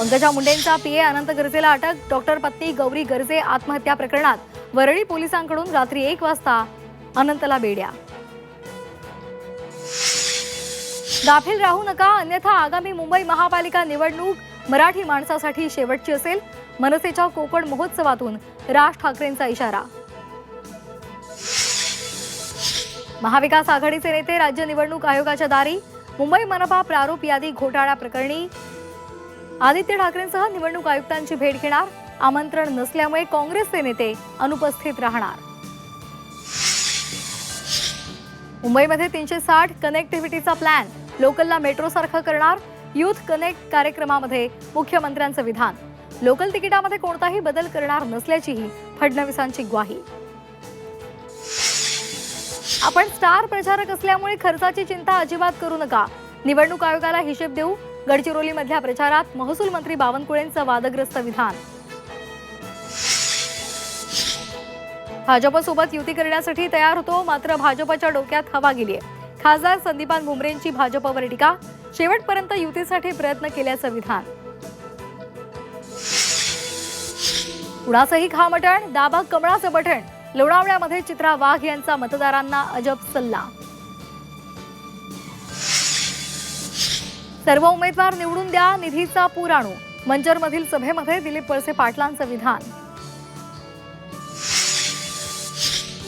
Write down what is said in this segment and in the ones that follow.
पंकजा मुंडेंचा पीए अनंत गर्जेला अटक. डॉक्टर पत्नी गौरी गर्जे आत्महत्या प्रकरणात वरळी पोलिसांकडून रात्री 1 वाजता अनंतला बेड्या. गाफील राहू नका, अन्यथा आगामी मुंबई महापालिका निवडणूक मराठी माणसासाठी शेवटची असेल. मनसेच्या कोकण महोत्सवातून राज ठाकरेंचा इशारा. महाविकास आघाडीचे नेते राज्य निवडणूक आयोगाच्या दारी. मुंबई मनपा प्रारूप यादी घोटाळा प्रकरणी आदित्य ठाकरेंसह निवडणूक आयुक्तांची भेट घेणार. आमंत्रण नसल्यामुळे काँग्रेसचे नेते अनुपस्थित राहणार. मुंबईमध्ये 360 कनेक्टिव्हिटीचा प्लॅन. लोकलला मेट्रो सारखं करणार. युथ कनेक्ट कार्यक्रमामध्ये मुख्यमंत्र्यांचं विधान. लोकल तिकिटामध्ये कोणताही बदल करणार नसल्याचीही फडणवीसांची ग्वाही. आपण स्टार प्रचारक असल्यामुळे खर्चाची चिंता अजिबात करू नका. निवडणूक आयोगाला हिशेब देऊ. गडचिरोलीमधल्या प्रचारात महसूल मंत्री बावनकुळेंचं वादग्रस्त विधान. भाजपसोबत युती करण्यासाठी तयार होतो, मात्र भाजपच्या डोक्यात हवा गेलीय. खासदार संदीपान भुमरेंची भाजपवर टीका. शेवटपर्यंत युतीसाठी प्रयत्न केल्याचं विधान. कुणाचंही खा मटण, दाबा कमळाचं बटण. लोणावळ्यामध्ये चित्रा वाघ यांचा मतदारांना अजब सल्ला. सर्व उमेदवार निवडून द्या, निधीचा पूर आणू. मंचरमधील सभेमध्ये दिलीप वळसे पाटलांचं विधान.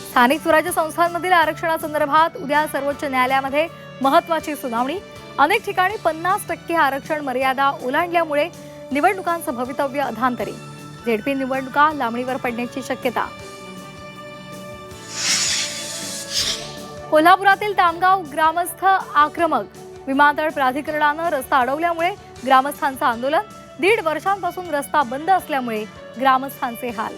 स्थानिक स्वराज्य संस्थांमधील आरक्षणासंदर्भात उद्या सर्वोच्च न्यायालयामध्ये महत्त्वाची सुनावणी. अनेक ठिकाणी 50% आरक्षण मर्यादा ओलांडल्यामुळे निवडणुकांचं भवितव्य अधांतरी. झेडपी निवडणुका लांबणीवर पडण्याची शक्यता. कोल्हापुरातील तामगाव ग्रामस्थ आक्रमक. विमानतळ प्राधिकरणानं रस्ता अडवल्यामुळे ग्रामस्थांचं आंदोलन. 1.5 वर्षांपासून रस्ता बंद असल्यामुळे ग्रामस्थांचे हाल.